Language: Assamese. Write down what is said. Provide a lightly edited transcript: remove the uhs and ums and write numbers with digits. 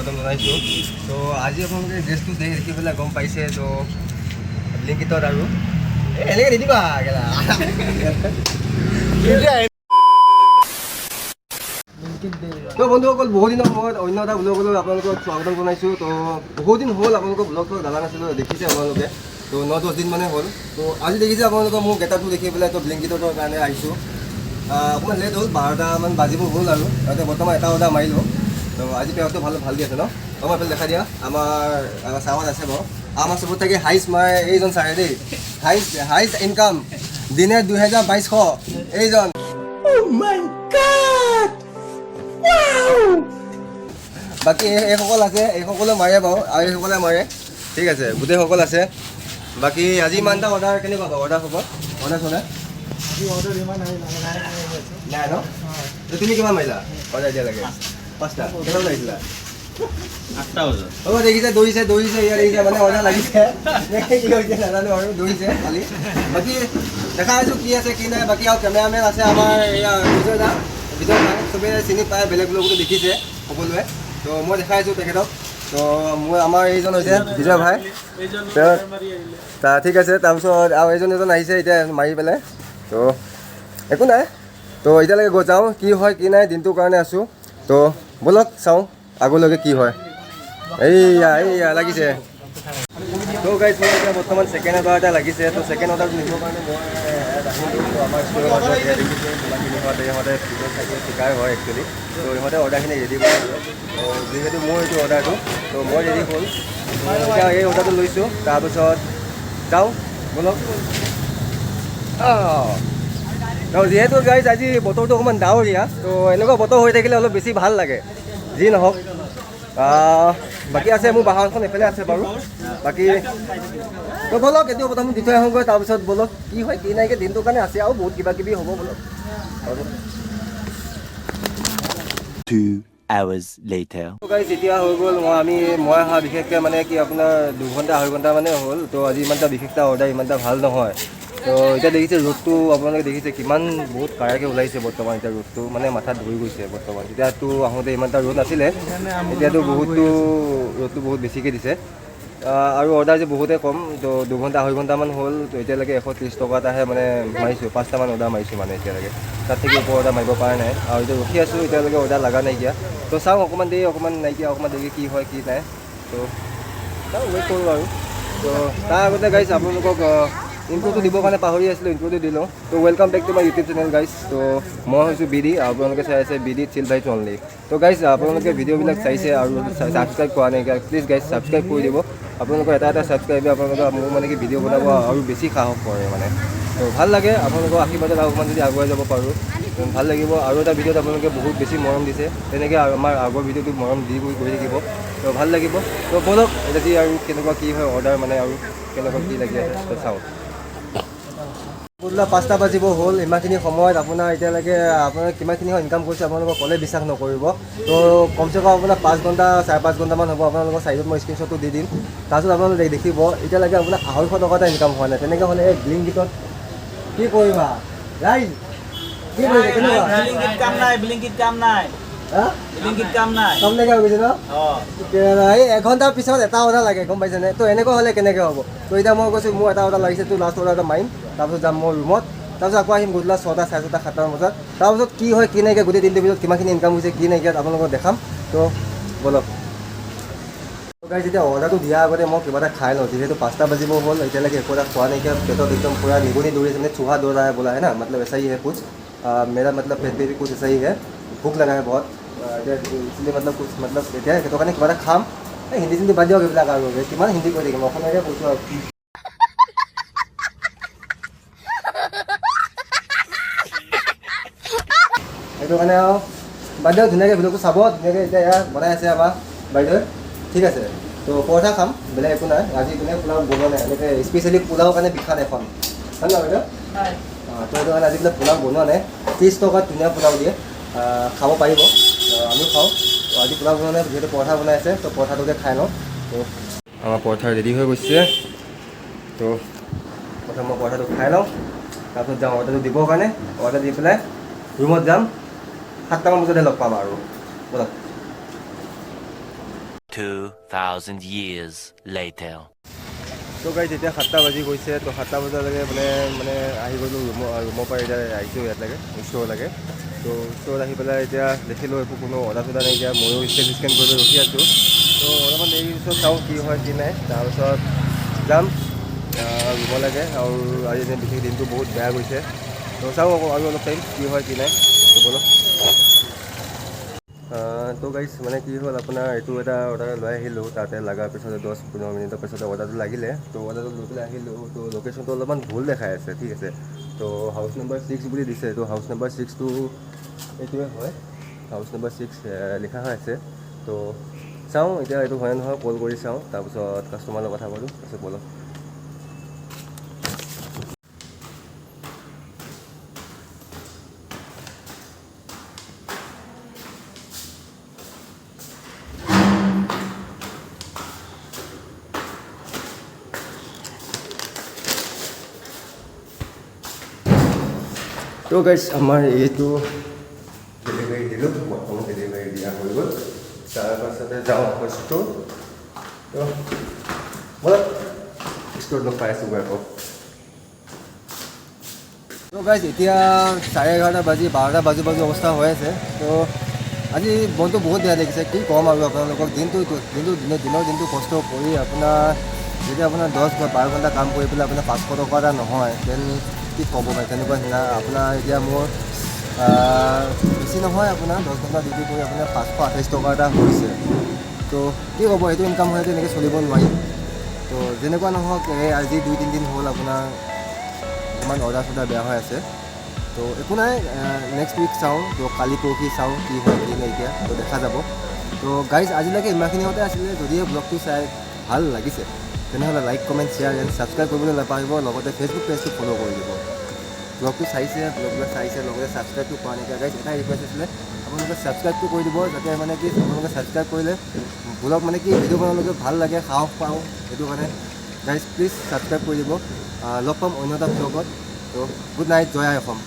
স্বাগতম জনাইছোঁ। তো আজি আপোনালোকে ড্ৰেছটো দেখি পেলাই গম পাইছে। তো ব্লিংকিটত আৰু এনেকৈ নিদিবা কেলা তো বন্ধুসকল, বহুত দিনৰ মূৰত অন্য এটা ব্লগলৈ আপোনালোকক স্বাগতম জনাইছোঁ। তো বহুত দিন হ'ল আপোনালোকৰ ব্লগটো দাদা নাছিলোঁ, দেখিছে আপোনালোকে। তো 9-10 দিন মানে হ'ল। তো আজি দেখিছে আপোনালোকৰ মোৰ গেটাৰটো দেখি পেলাই তো ব্লিংকিটৰ কাৰণে আহিছোঁ। অকণমান লেট হ'ল, 12টামান বাজিব হ'ল আৰু তাতে বৰ্তমান এটা অৰ্ডাৰ মাৰিলোঁ। তো আজি পেয়াৰটো ভাল দি আছে ন। আমাৰ এইফালে দেখা দিয়া, আমাৰ চাৱাত আছে বাৰু। আমাৰ চবত থাকি হাইষ্ট মাৰে এইজন চাৰে দেই, হাইষ্ট ইনকাম দিনে 2200 এইজন। বাকী এইসকল আছে, এইসকলে মাৰে বাৰু, আৰু এইসকলে মাৰে। ঠিক আছে, গোটেইসকল আছে। বাকী আজি ইমানটা অৰ্ডাৰ কেনেকুৱা বাৰু? অৰ্ডাৰ হ'ব, অৰ্ডাৰ চলে নাই ন? তুমি কিমান মাৰিলা অৰ্ডাৰ এতিয়ালৈকে? 5টা। কেইটা লাগিছিলা? 8টা বজাত। হ'ব, দেখিছে দৌৰিছে ইয়াত দেখিছে মানে অৰ্ডাৰ লাগিছে। কি হৈছে নাজানো আৰু, দৌৰিছে খালি। বাকী দেখা আছোঁ কি আছে কি নাই। বাকী আৰু কেমেৰামেন আছে আমাৰ এয়া বিজয় দা চবেই চিনি পায়, বেলেগ ব্লগতো দেখিছে সকলোৱে। তো মই দেখাই আছোঁ তেখেতক। তো মই আমাৰ এইজন হৈছে বিজয় ভাই। ঠিক আছে, তাৰপিছত আৰু এজন আহিছে এতিয়া মাৰি পেলাই। তো একো নাই। তো এতিয়ালৈকে গৈ যাওঁ, কি হয় কি নাই, দিনটোৰ কাৰণে আছোঁ। তো ব'লক চাওঁ আগলৈকে কি হয়। এইয়া লাগিছে। তো গাইজ মই এতিয়া বৰ্তমান ছেকেণ্ড অৰ্ডাৰ এটা লাগিছে। তো ছেকেণ্ড অৰ্ডাৰটো নিবৰ কাৰণে মই আহিলোঁ আমাৰ ষ্ট'ৰৰ মাজত। এয়া দেখিছে কিমানখিনি ইহঁতে ভিডিঅ' চাই শিকাই হয় একচুৱেলি। তো ইহঁতে অৰ্ডাৰখিনি ৰেডি কৰি আছে। তো যিহেতু মোৰ এইটো অৰ্ডাৰটো, তো মই ৰেডি হ'ল। এতিয়া এই অৰ্ডাৰটো লৈছোঁ, তাৰপিছত যাওঁ ব'লক। তো যিহেতু গাইজ আজি বতৰটো অকণমান ডাৱৰীয়া, তো এনেকুৱা বতৰ হৈ থাকিলে অলপ বেছি ভাল লাগে। যি নহওক, বাকী আছে মোৰ বাহনখন এইফালে আছে বাৰু। বাকী তো ব'লক এইটো প্ৰথম দি থৈ আহোঁগৈ, তাৰপিছত ব'লক কি হয় কি নাইকৈ, দিনটোৰ কাৰণে আছে আৰু বহুত কিবাকিবি হ'ব ব'লক। 2 hours later. গাইজ এতিয়া হৈ গ'ল, মই অহা বিশেষকৈ মানে কি আপোনাৰ 2 ঘণ্টা 2.5 ঘণ্টা মানে হ'ল। তো আজি ইমানটা বিশেষটা অৰ্ডাৰ ইমানটা ভাল নহয়। তো এতিয়া দেখিছে ৰ'দটো, আপোনালোকে দেখিছে কিমান বহুত কাৰাকৈ ওলাইছে বৰ্তমান। এতিয়া ৰ'দটো মানে মাথাত ধৰি গৈছে বৰ্তমান। এতিয়াতো আহোঁতে ইমানটা ৰ'দ নাছিলে, এতিয়াতো ৰ'দটো বহুত বেছিকৈ দিছে। আৰু অৰ্ডাৰ যে বহুতেই কম। তো 2 ঘণ্টা 2.5 ঘণ্টামান হ'ল। তো এতিয়ালৈকে 130 টকা এটাহে মানে মাৰিছোঁ, 5টামান অৰ্ডাৰ মাৰিছোঁ মানে এতিয়ালৈকে। তাত থাকি ওপৰ অৰ্ডাৰ মাৰিব পৰা নাই। আৰু এতিয়া ৰখি আছোঁ, এতিয়ালৈকে অৰ্ডাৰ লগা নাইকিয়া। তো চাওঁ অকণমান দেৰি, অকণমান নাইকিয়া, অকণমান দেৰি কি হয় কি নাই। তো চাওঁ, ৱেইট কৰোঁ আৰু। তো তাৰ আগতে গাইজ আপোনালোকক ইনট্ৰ'টো দিবৰ কাৰণে পাহৰি আছিলোঁ, ইনট্ৰ'টো দিলোঁ। তো welcome back to my YouTube channel guys. তো মই হৈছোঁ বিডি, আপোনালোকে চাই আছে বিডি চিল ভাইজ অনলি। তো গাইজ আপোনালোকে ভিডিঅ'বিলাক চাইছে আৰু ছাবস্ক্ৰাইব কৰা নাই, প্লিজ গাইজ ছাবস্ক্ৰাইব কৰি দিব। আপোনালোকৰ এটা ছাবস্ক্ৰাইবে আপোনালোকে মোৰ মানে কি ভিডিঅ' বনাব আৰু বেছি সাহস কৰে মানে। তো ভাল লাগে আপোনালোকৰ আশীৰ্বাদত অকণমান যদি আগুৱাই যাব পাৰোঁ ভাল লাগিব। আৰু এটা ভিডিঅ'ত আপোনালোকে বহুত বেছি মৰম দিছে, তেনেকৈ আমাৰ আগৰ ভিডিঅ'টো মৰম দি গৈ থাকিব। তো ভাল লাগিব। তো ব'লক এতিয়া আৰু কেনেকুৱা কি হয় অৰ্ডাৰ মানে আৰু কেনেকুৱা কি লাগি আছে তো চাওঁ। গধূলা 5টা বাজিব হ'ল। ইমানখিনি সময়ত আপোনাৰ এতিয়ালৈকে আপোনাৰ কিমানখিনি ইনকাম কৰিছে আপোনালোকক ক'লে বিশ্বাস নকৰিব। তো কমচে কম আপোনাৰ 5 ঘণ্টা 4.5 ঘণ্টামান হ'ব। আপোনালোকৰ চাইডত মই স্ক্ৰীনশ্বটটো দি দিম, তাৰপিছত আপোনালোকে দেখিব এতিয়ালৈকে আপোনাৰ 250 টকা এটা ইনকাম হোৱা নাই। তেনেকৈ হ'লে এই ব্লিংকিটত কি কৰিবা ৰাইজ? কি কৰিছে কেনেকুৱা? ব্লিংকিট কাম নাই। কাম নাইকিয়া হৈ গৈছে ন? এই 1 ঘণ্টাৰ পিছত এটা অৰ্ডাৰ লাগে, গম পাইছেনে? তো এনেকুৱা হ'লে কেনেকৈ হ'ব? তো এতিয়া মই কৈছোঁ মোৰ এটা অৰ্ডাৰ লাগিছে, তো লাষ্ট অৰ্ডাৰ এটা মাৰিম, তাৰপিছত যাম মই ৰুমত, তাৰপিছত আকৌ আহিম গধূলা 6টা 6:30 7টামান বজাত। তাৰপিছত কি হয় কি নাইকিয়া, গোটেই দিনটোৰ ভিতৰত কিমানখিনি ইনকাম হৈছে কি নাইকিয়া আপোনালোকক দেখাম। তো ব'লক গাইজ, এতিয়া অৰ্ডাৰটো দিয়াৰ আগতে মই কিবা এটা খাই লওঁ, যিহেতু 5টা বাজিব হ'ল। এতিয়ালৈকে একো এটা খোৱা নাইকিয়া, পেটত একদম পূৰা নিগনি দৌৰিছে, মানে চুহা দৌৰা है बोला है ना, मतलब ऐसा ही है कुछ। मेरा मतलब पेट पे भी कुछ ऐसा ही है, भूख लगा है बहुत। इसलिए मतलब এতিয়া সেইটো কাৰণে কিবা এটা খাম। হিন্দী চিন্দি বাদ দিয়ক এইবিলাক আৰু, কিমান হিন্দী কৈ থাকিম, অসমীয়াকৈ কৈছোঁ আৰু। সেইটো কাৰণে আৰু বাদ দিয়ক, ধুনীয়াকৈ ভিডিঅ'টো চাব, ধুনীয়াকৈ এতিয়া এয়া বনাই আছে আমাৰ বাইদেৱে। ঠিক আছে, তো পৰঠা খাম, বেলেগ একো নাই। আজি ধুনীয়া পোলাও বনোৱা নাই, এনেকৈ স্পেচিয়েলি পোলাও কাৰণে বিখ্যাত এখন, হয় নহয় বাইদেউ? তো সেইটো কাৰণে আজি বোলে পোলাও বনোৱা নাই। 30 টকাত ধুনীয়া পোলাও দিয়ে, খাব পাৰিব, আমিও খাওঁ। তো আজি পোলাও বনোৱা নাই, যিহেতু পৰঠা বনাই আছে, তো পৰঠাটোকে খাই লওঁ। তো আমাৰ পৰঠা ৰেডি হৈ গৈছে। তো প্ৰথম মই পৰঠাটো খাই লওঁ, তাৰপিছত যাওঁ অৰ্ডাৰটো দিবৰ কাৰণে। অৰ্ডাৰ দি পেলাই ৰুমত যাম, 7টামান বজাতে লগ পাম আৰু ব'লক। 2,000 years later. তো গাইজ এতিয়া 7টা বাজি গৈছে তো 7টা বজালৈকে মানে আহি গ'লোঁ ৰুমৰ পৰা এতিয়া আহিছোঁ ইয়ালৈকে ষ্ট'ৰলৈকে তো ষ্ট'ৰত আহি পেলাই এতিয়া দেখিলোঁ একো কোনো অৰ্ডাৰ চৰ্ডাৰ নাই এতিয়া ময়ো স্কেন কৰিব ৰখি আছোঁ তো অলপমান দেৰি পিছত চাওঁ কি হয় কি নাই তাৰপিছত যাম ৰুমলৈকে আৰু আজি বিশেষ দিনটো বহুত বেয়া গৈছে তো চাওঁ আকৌ আৰু অলপ টাইম কি হয় কি নাই তো বলক তো গাইজ মানে কি হ'ল আপোনাৰ এইটো এটা অৰ্ডাৰ লৈ আহিলোঁ তাতে লগাৰ পিছতে 10-15 মিনিটৰ পিছতে অৰ্ডাৰটো লাগিলে তো অৰ্ডাৰটো লৈ পেলাই আহিলোঁ তো লোকেশ্যনটো অলপমান ভুল দেখাই আছে ঠিক আছে তো হাউচ নম্বৰ 6 বুলি দিছে তো হাউচ নম্বৰ 6টো এইটোৱে হয় হাউচ নম্বৰ 6 লিখা হৈ আছে তো চাওঁ এতিয়া এইটো হয় নহয় কল কৰি চাওঁ তাৰপিছত কাষ্টমাৰৰ লগত কথা পাতোঁ তাৰপিছত বলক তো গাইজ আমাৰ এইটো ডেলিভাৰী দিলোঁ বৰ্তমান ডেলিভাৰী দিয়া হৈ গ'ল তাৰপাছতে যাওঁ আকৌ ষ্ট'ৰ তো ব'লক ষ্ট'ৰত লগ পাই আছোঁ আকৌ তো গাইজ এতিয়া 11:30 বাজি 12টা বাজু অৱস্থা হৈ আছে তো আজি মনটো বহুত বেয়া লাগিছে কি ক'ম আৰু আপোনালোকক দিনৰ দিনটো কষ্ট কৰি আপোনাৰ যদি আপোনাৰ 10 বা 12 ঘণ্টা কাম কৰি পেলাই আপোনাৰ 500 টকা এটা নহয় দেন কি ক'ব পাৰে তেনেকুৱা নিচিনা আপোনাৰ এতিয়া মোৰ বেছি নহয় আপোনাৰ 10 ঘণ্টা ডিউটি কৰি আপোনাৰ 528 টকা এটা হৈছে তো কি ক'ব এইটো ইনকাম হ'লেতো এনেকৈ চলিব নোৱাৰিম তো যেনেকুৱা নহওক আজি 2-3 দিন হ'ল আপোনাৰ অকণমান অৰ্ডাৰ চৰ্ডাৰ বেয়া হৈ আছে তো একো নাই নেক্সট উইক চাওঁ তো কালি পৰহি চাওঁ কি হয় কি নাই এতিয়া তো দেখা যাব তো গাইজ আজিলৈকে ইমানখিনিতে আছিলে যদিহে ব্লগটো চাই ভাল লাগিছে তেনেহ'লে like comment share and subscribe কৰিবলৈ নাপাহৰিব লগতে ফেচবুক পেজটো ফ'ল' কৰি দিব ব্লগটো ব্লগবিলাক চাইছে লগতে ছাবস্ক্ৰাইবটো কৰা নাই গাইজ এটা ৰিকুৱেষ্ট আছিলে আপোনালোকে ছাবস্ক্ৰাইবটো কৰি দিব যাতে মানে কি আপোনালোকে ছাবস্ক্ৰাইব কৰিলে ব্লগ মানে কি ভিডিঅ' বনাবলৈ ভাল লাগে সাহস পাওঁ সেইটো কাৰণে গাইজ প্লিজ ছাবস্ক্ৰাইব কৰি দিব লগ পাম অন্য এটা ব্লগত তো গুড নাইট জয় আই অসম